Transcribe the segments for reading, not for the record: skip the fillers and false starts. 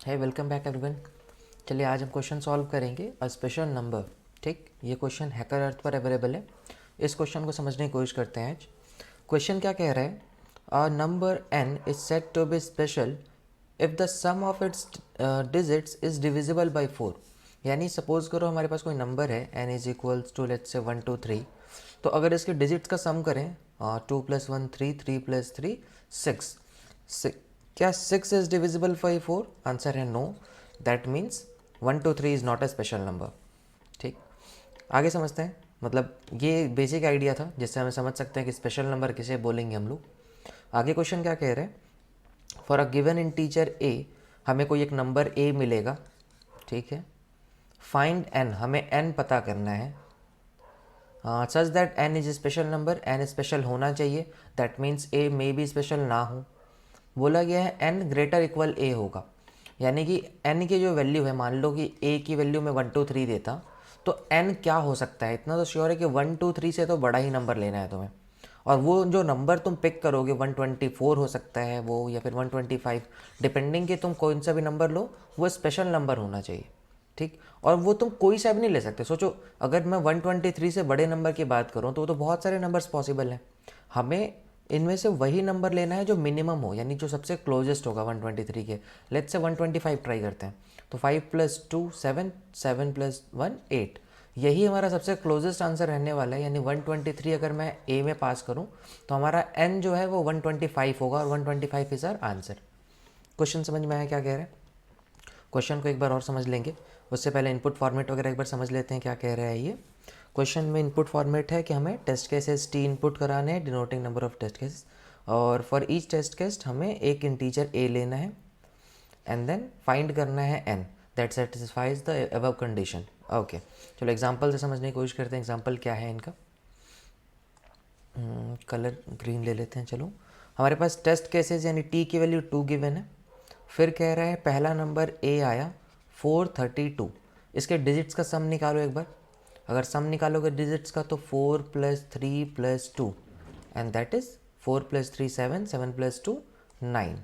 है welcome back everyone. चलिए आज हम क्वेश्चन सॉल्व करेंगे अ स्पेशल नंबर। ठीक, ये क्वेश्चन हैकर अर्थ पर अवेलेबल है। इस क्वेश्चन को समझने की कोशिश करते हैं आज। क्वेश्चन क्या कह रहा है? A number n is said to be special if the sum of its digits is divisible by 4। यानी सपोज करो हमारे पास कोई नंबर है n is equals to let's say 1 2 3। तो अगर इसके डिजिट्स का सम करें 2 + 1 3 3 + 3 6। क्या 6 इज डिविजिबल बाई 4? आंसर है no. That means 1 2 3 is not a special number. ठीक, आगे समझते हैं। मतलब ये बेसिक आइडिया था जिससे हमें समझ सकते हैं कि स्पेशल नंबर किसे बोलेंगे हम लोग। आगे क्वेश्चन क्या कह रहे हैं? For a given integer a, हमें कोई एक नंबर ए मिलेगा। ठीक है, फाइंड एन, हमें एन पता करना है। Such that N is special number, N special होना चाहिए। That means A may be special ना हो। बोला गया है एन ग्रेटर इक्वल ए होगा, यानी कि एन की जो वैल्यू है, मान लो कि ए की वैल्यू में 1 2 3 देता, तो एन क्या हो सकता है? इतना तो श्योर है कि 1 2 3 से तो बड़ा ही नंबर लेना है तुम्हें। और वो जो नंबर तुम पिक करोगे 124 हो सकता है वो, या फिर 125, डिपेंडिंग कि तुम कौन सा भी नंबर लो, वो स्पेशल नंबर होना चाहिए। ठीक, और वो तुम कोई सा भी नहीं ले सकते। सोचो अगर मैं 123 से बड़े नंबर की बात करूँ तो बहुत सारे नंबर्स पॉसिबल हैं। हमें इनमें से वही नंबर लेना है जो मिनिमम हो, यानी जो सबसे क्लोजेस्ट होगा 123 के। लेट्स से 125 ट्राई करते हैं। तो 5 + 2 7, 7 + 1 8, यही हमारा सबसे क्लोजेस्ट आंसर रहने वाला है। यानी 123 अगर मैं ए में पास करूं तो हमारा एन जो है वो 125 होगा, और 125 इज़ आर आंसर। क्वेश्चन समझ में आया क्या कह रहे हैं? क्वेश्चन को एक बार और समझ लेंगे, उससे पहले इनपुट फॉर्मेट वगैरह एक बार समझ लेते हैं क्या कह रहा है ये। क्वेश्चन में इनपुट फॉर्मेट है कि हमें टेस्ट केसेस टी इनपुट कराने हैं, denoting number of test cases, और फॉर ईच टेस्ट केस हमें एक इंटीजर ए लेना है एंड देन फाइंड करना है N that satisfies the above condition. Okay, चलो एग्जांपल से समझने की कोशिश करते हैं। एग्जांपल क्या है इनका? कलर ग्रीन ले लेते हैं। चलो, हमारे पास टेस्ट केसेस यानी टी की वैल्यू 2 गिवन है। फिर कह रहा है पहला नंबर ए आया 432, इसके डिजिट्स का सम निकालो एक बार। अगर सम निकालोगे डिजिट्स का तो 4 + 3 + 2 and that is 4 + 3 7, 7 + 2 9।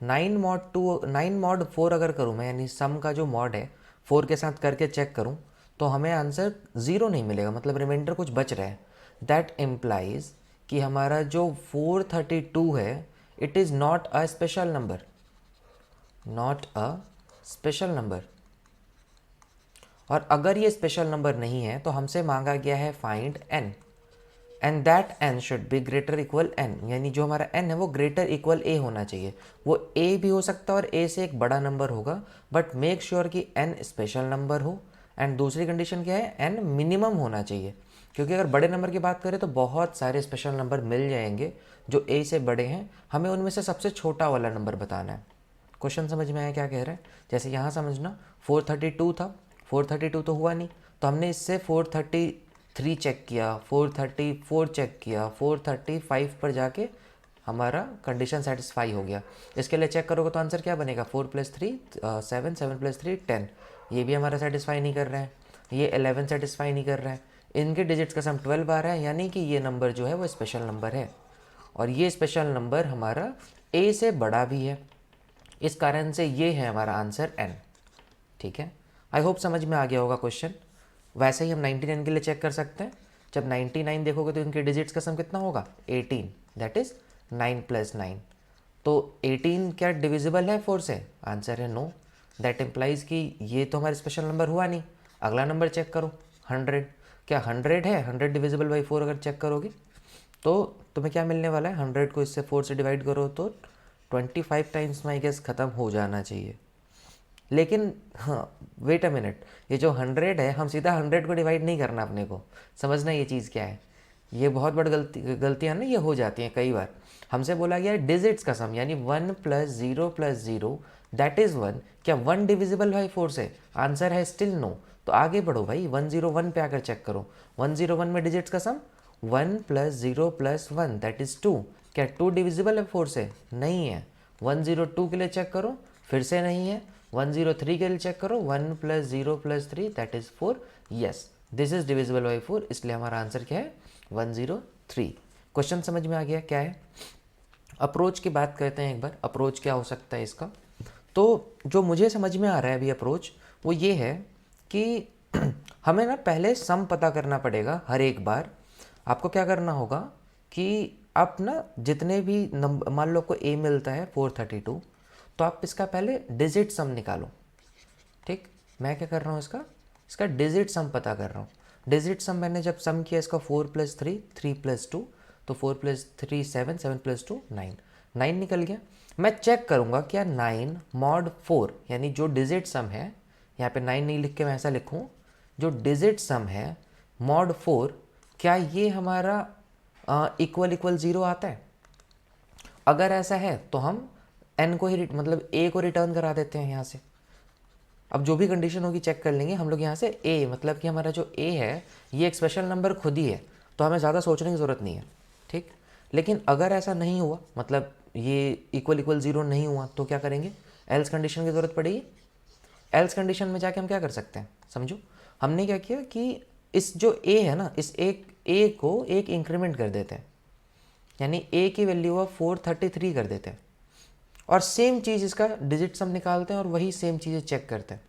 9 mod 2, 9 mod 4 अगर करूँ मैं, यानी सम का जो मॉड है 4 के साथ करके चेक करूँ, तो हमें आंसर 0 नहीं मिलेगा, मतलब रिमाइंडर कुछ बच रहा है। दैट इम्प्लाइज कि हमारा जो 432 है it is not a special number, not a special number. और अगर ये स्पेशल नंबर नहीं है तो हमसे मांगा गया है find N, and that N should be greater equal N, यानी जो हमारा एन है वो ग्रेटर इक्वल ए होना चाहिए। वो ए भी हो सकता है और ए से एक बड़ा नंबर होगा, बट मेक श्योर कि एन स्पेशल नंबर हो। एंड दूसरी कंडीशन क्या है? एन मिनिमम होना चाहिए, क्योंकि अगर बड़े नंबर की बात करें तो बहुत सारे स्पेशल नंबर मिल जाएंगे जो ए से बड़े हैं, हमें उनमें से सबसे छोटा वाला नंबर बताना है। क्वेश्चन समझ में आया क्या कह रहा है? जैसे यहाँ समझना 432 था, 432 तो हुआ नहीं, तो हमने इससे 433 चेक किया, 434 चेक किया, 435 पर जाके हमारा कंडीशन सेटिस्फाई हो गया। इसके लिए चेक करोगे तो आंसर क्या बनेगा? 4 + 3 7, 7 + 3 10। ये भी हमारा सेटिस्फाई नहीं कर रहा है, ये 11 सेटिस्फाई नहीं कर रहा है। इनके डिजिट्स का सम 12 आ रहा है, यानी कि ये नंबर जो है वो स्पेशल नंबर है, और ये स्पेशल नंबर हमारा ए से बड़ा भी है। इस कारण से ये है हमारा आंसर एन। ठीक है, आई होप समझ में आ गया होगा क्वेश्चन। वैसे ही हम 99 के लिए चेक कर सकते हैं। जब 99 देखोगे तो इनके डिजिट्स का सम कितना होगा? 18, दैट इज 9 + 9। तो 18 क्या डिविजिबल है 4 से? आंसर है नो। दैट इम्प्लाइज कि ये तो हमारा स्पेशल नंबर हुआ नहीं। अगला नंबर चेक करो 100, क्या 100 है? 100 डिविजिबल बाई 4 अगर चेक करोगे तो तुम्हें क्या मिलने वाला है? 100 को इससे 4 से डिवाइड करो तो 25 टाइम्स माई गेस ख़त्म हो जाना चाहिए। लेकिन हाँ, वेट अ मिनट, ये जो 100 है हम सीधा 100 को डिवाइड नहीं करना, अपने को समझना ये चीज़ क्या है। ये बहुत बड़ी गलतियाँ ना ये हो जाती हैं कई बार। हमसे बोला गया है डिजिट्स का सम, यानी 1 + 0 + 0 दैट इज़ 1। क्या 1 डिविजिबल बाई 4 से? आंसर है स्टिल नो। तो आगे बढ़ो भाई, 101 पे आकर चेक करो। 101 में डिजिट्स का सम 1 + 0 + 1 दैट इज़ 2। क्या 2 डिविजिबल है 4 से? नहीं है। 102 के लिए चेक करो, फिर से नहीं है। 103 के लिए चेक करो, 1 + 0 + 3 that is 4। Yes, this is divisible by 4, इसलिए हमारा आंसर क्या है? 103। क्वेश्चन समझ में आ गया क्या है? अप्रोच की बात करते हैं एक बार। अप्रोच क्या हो सकता है इसका? तो जो मुझे समझ में आ रहा है अभी अप्रोच वो ये है कि हमें ना पहले सम पता करना पड़ेगा हर एक बार। आपको क्या करना होगा कि आप ना जितने भी नंबर, मान लो आपको ए मिलता है 432, तो आप इसका पहले डिजिट सम निकालो। ठीक, मैं क्या कर रहा हूँ, इसका डिजिट सम पता कर रहा हूँ। डिजिट सम मैंने जब सम किया इसका 4+3, 3+2, तो 4+3 7, 7+2 9, 9 निकल गया। मैं चेक करूँगा क्या 9 मॉड 4 यानी जो डिजिट सम है, यहाँ पे 9 नहीं लिख के मैं ऐसा लिखूँ, जो डिजिट सम है मॉड 4, क्या ये हमारा इक्वल 0 आता है। अगर ऐसा है तो हम n को ही मतलब a को रिटर्न करा देते हैं यहाँ से। अब जो भी कंडीशन होगी चेक कर लेंगे हम लोग यहाँ से। a मतलब कि हमारा जो a है ये एक स्पेशल नंबर खुद ही है, तो हमें ज़्यादा सोचने की ज़रूरत नहीं है। ठीक, लेकिन अगर ऐसा नहीं हुआ, मतलब ये इक्वल 0 नहीं हुआ, तो क्या करेंगे, एल्स कंडीशन की ज़रूरत पड़ेगी। एल्स कंडीशन में जाके हम क्या कर सकते हैं, समझो। हमने क्या किया कि इस जो a है ना, इस एक a को एक इंक्रीमेंट कर देते हैं, यानी a की वैल्यू ऑफ 433 कर देते हैं, और सेम चीज़ इसका डिजिट सम निकालते हैं और वही सेम चीज़ें चेक करते हैं।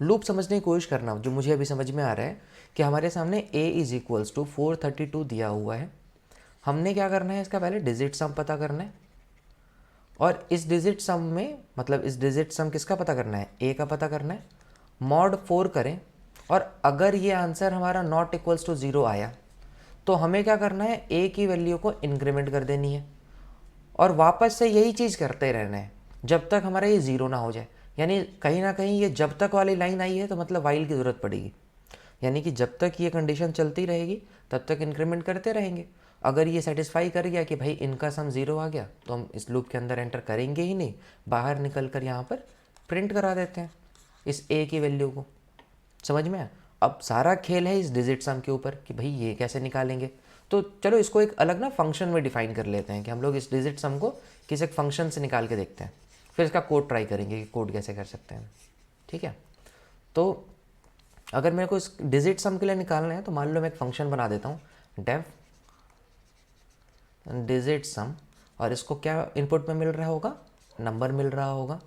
लूप समझने की कोशिश करना, जो मुझे अभी समझ में आ रहा है कि हमारे सामने a इज इक्वल्स टू 432 दिया हुआ है। हमने क्या करना है, इसका पहले डिजिट सम पता करना है, और इस डिजिट सम में मतलब इस डिजिट सम किसका पता करना है, a का पता करना है। मॉड 4 करें, और अगर ये आंसर हमारा नॉट इक्वल्स टू 0 आया तो हमें क्या करना है, a की वैल्यू को इंक्रीमेंट कर देनी है, और वापस से यही चीज़ करते रहना है जब तक हमारा ये 0 ना हो जाए। यानी कहीं ना कहीं ये जब तक वाली लाइन आई है तो मतलब वाइल की ज़रूरत पड़ेगी, यानी कि जब तक ये कंडीशन चलती रहेगी तब तक इंक्रीमेंट करते रहेंगे। अगर ये सेटिस्फाई कर गया कि भाई इनका सम 0 आ गया, तो हम इस लूप के अंदर एंटर करेंगे ही नहीं, बाहर निकल कर यहाँ पर प्रिंट करा देते हैं इस a की वैल्यू को। समझ में आया? अब सारा खेल है इस डिजिट सम के ऊपर कि भाई ये कैसे निकालेंगे। तो चलो इसको एक अलग ना फंक्शन में डिफाइन कर लेते हैं कि हम लोग इस डिजिट सम को किसी एक फंक्शन से निकाल के देखते हैं, फिर इसका कोड ट्राई करेंगे कि कोड कैसे कर सकते हैं। ठीक है, तो अगर मेरे को इस डिजिट सम के लिए निकालना है तो मान लो मैं एक फंक्शन बना देता हूँ, डेव डिजिट सम, और इसको क्या इनपुट में मिल रहा होगा, नंबर मिल रहा होगा।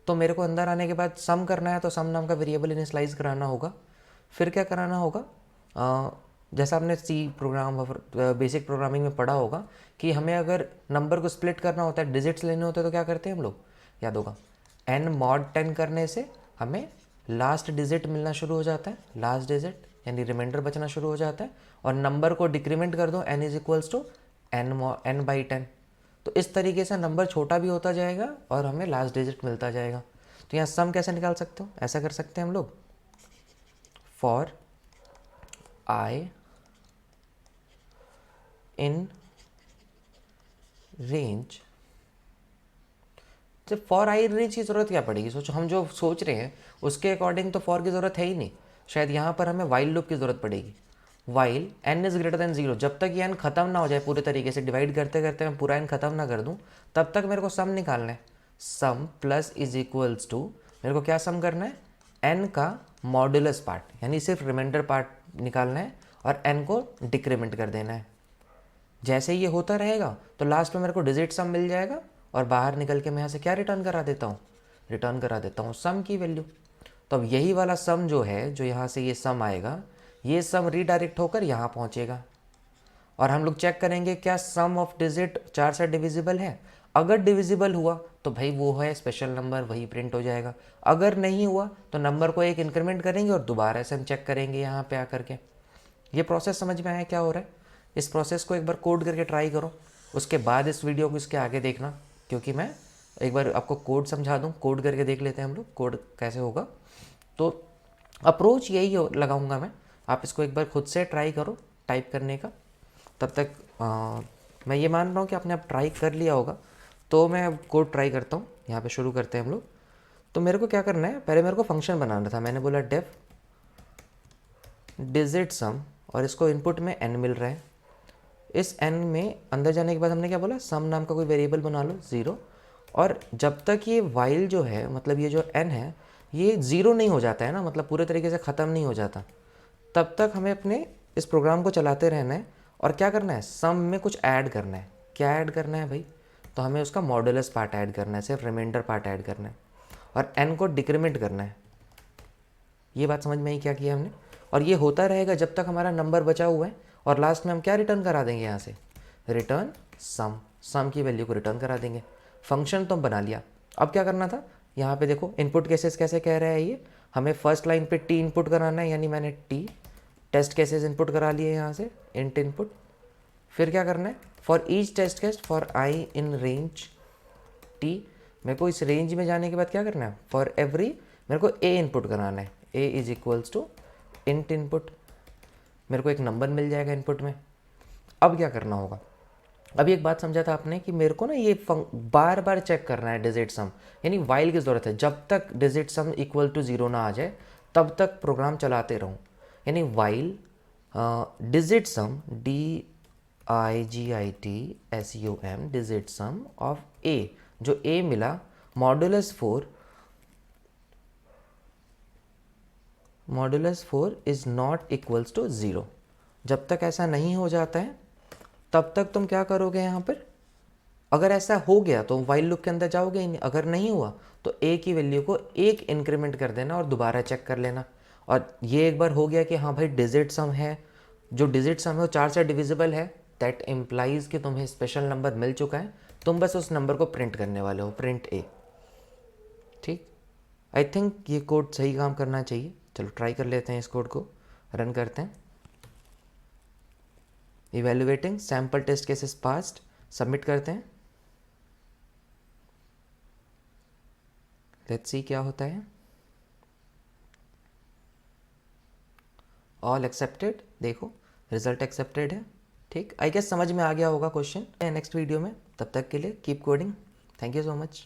तो मेरे को अंदर आने के बाद सम करना है तो सम नाम का वेरिएबल इनिशियलाइज कराना होगा। फिर क्या कराना होगा, जैसा आपने सी प्रोग्राम बेसिक प्रोग्रामिंग में पढ़ा होगा कि हमें अगर नंबर को स्प्लिट करना होता है, डिजिट्स लेने होते हैं, तो क्या करते हैं हम लोग, याद होगा, n मॉड 10 करने से हमें लास्ट डिजिट मिलना शुरू हो जाता है, लास्ट डिजिट यानी रिमाइंडर बचना शुरू हो जाता है, और नंबर को डिक्रीमेंट कर दो, n is equals to n/10। तो इस तरीके से नंबर छोटा भी होता जाएगा और हमें लास्ट डिजिट मिलता जाएगा। तो यहाँ सम कैसे निकाल सकते हो, ऐसा कर सकते हैं हम लोग, फॉर i इन रेंज। जब फॉर आई रेंज की ज़रूरत क्या पड़ेगी, सोचो, हम जो सोच रहे हैं उसके अकॉर्डिंग तो फॉर की ज़रूरत है ही नहीं। शायद यहाँ पर हमें वाइल लूप की ज़रूरत पड़ेगी। While n is greater than 0, जब तक ये n ख़त्म ना हो जाए पूरे तरीके से, डिवाइड करते करते मैं पूरा n ख़त्म ना कर दूँ, तब तक मेरे को सम निकालना है। सम प्लस इज इक्वल्स टू, मेरे को क्या सम करना है, n का मॉड्यूलस पार्ट यानी सिर्फ रिमाइंडर पार्ट निकालना है और n को डिक्रीमेंट कर देना है। जैसे ये होता रहेगा तो लास्ट में मेरे को डिजिट सम मिल जाएगा, और बाहर निकल के मैं यहाँ से क्या रिटर्न करा देता हूँ, रिटर्न करा देता हूँ सम की वैल्यू। तो अब यही वाला सम जो है, जो यहाँ से ये सम आएगा, ये सम रीडायरेक्ट होकर यहाँ पहुँचेगा, और हम लोग चेक करेंगे क्या सम ऑफ डिजिट 4 से डिविजिबल है। अगर डिविजिबल हुआ तो भाई वो है स्पेशल नंबर, वही प्रिंट हो जाएगा। अगर नहीं हुआ तो नंबर को एक इंक्रीमेंट करेंगे और दोबारा से हम चेक करेंगे यहाँ पे आकर के। ये प्रोसेस समझ में आया क्या हो रहा है? इस प्रोसेस को एक बार कोड करके ट्राई करो, उसके बाद इस वीडियो को इसके आगे देखना, क्योंकि मैं एक बार आपको कोड समझा दूँ। कोड करके देख लेते हैं हम लोग कोड कैसे होगा। तो अप्रोच यही लगाऊंगा मैं, आप इसको एक बार खुद से ट्राई करो टाइप करने का। तब तक मैं ये मान रहा हूँ कि आपने अब ट्राई कर लिया होगा, तो मैं अब कोड ट्राई करता हूँ। यहाँ पे शुरू करते हैं हम लोग। तो मेरे को क्या करना है, पहले मेरे को फंक्शन बनाना था। मैंने बोला डेफ डिजिट सम, और इसको इनपुट में n मिल रहा है। इस n में अंदर जाने के बाद हमने क्या बोला, सम नाम का कोई वेरिएबल बना लो 0, और जब तक ये वाइल जो है, मतलब ये जो n है, ये 0 नहीं हो जाता है ना, मतलब पूरे तरीके से ख़त्म नहीं हो जाता, तब तक हमें अपने इस प्रोग्राम को चलाते रहना है। और क्या करना है, सम में कुछ ऐड करना है। क्या ऐड करना है भाई, तो हमें उसका मॉडुलस पार्ट ऐड करना है, सिर्फ रिमाइंडर पार्ट ऐड करना है और n को डिक्रीमेंट करना है। ये बात समझ में आई क्या किया हमने? और ये होता रहेगा जब तक हमारा नंबर बचा हुआ है और लास्ट में हम क्या रिटर्न करा देंगे यहाँ से, रिटर्न सम की वैल्यू को रिटर्न करा देंगे। फंक्शन तो बना लिया। अब क्या करना था, यहाँ पे देखो इनपुट केसेस कैसे कह रहा है ये, हमें फर्स्ट लाइन पे टी इनपुट कराना है, यानी मैंने टी टेस्ट केसेस इनपुट करा लिए यहाँ से, इंट इनपुट। फिर क्या करना है, for each test case for I in range T, मेरे को इस रेंज में जाने के बाद क्या करना है, फॉर एवरी मेरे को ए इनपुट कराना है, a is equals to int input. मेरे को एक नंबर मिल जाएगा इनपुट में। अब क्या करना होगा, अभी एक बात समझा था आपने कि मेरे को ना ये बार बार चेक करना है डिजिट सम, यानी वाइल की ज़रूरत है। जब तक डिजिट सम इक्वल टू 0 ना आ जाए तब तक प्रोग्राम चलाते रहूँ, यानी while digit sum DIGITSUM digit sum of a, जो ए मिला modulus 4 is not equals to 0। जब तक ऐसा नहीं हो जाता है तब तक तुम क्या करोगे यहाँ पर, अगर ऐसा हो गया तो वाइल लूप के अंदर जाओगे ही नहीं, अगर नहीं हुआ तो ए की वैल्यू को एक इंक्रीमेंट कर देना और दोबारा चेक कर लेना। और ये एक बार हो गया कि हाँ भाई डिजिट सम है, जो डिजिट सम है वो 4 से डिविजिबल है, दैट इम्प्लाइज कि तुम्हें स्पेशल नंबर मिल चुका है, तुम बस उस नंबर को प्रिंट करने वाले हो, प्रिंट ए। ठीक, आई थिंक ये कोड सही काम करना चाहिए। चलो ट्राई कर लेते हैं, इस कोड को रन करते हैं। Evaluating sample test cases passed, submit करते हैं। लेट्स सी क्या होता है। ऑल एक्सेप्टेड, देखो रिजल्ट एक्सेप्टेड है। ठीक, आई गेस समझ में आ गया होगा क्वेश्चन। नेक्स्ट वीडियो में, तब तक के लिए keep coding. Thank you so much.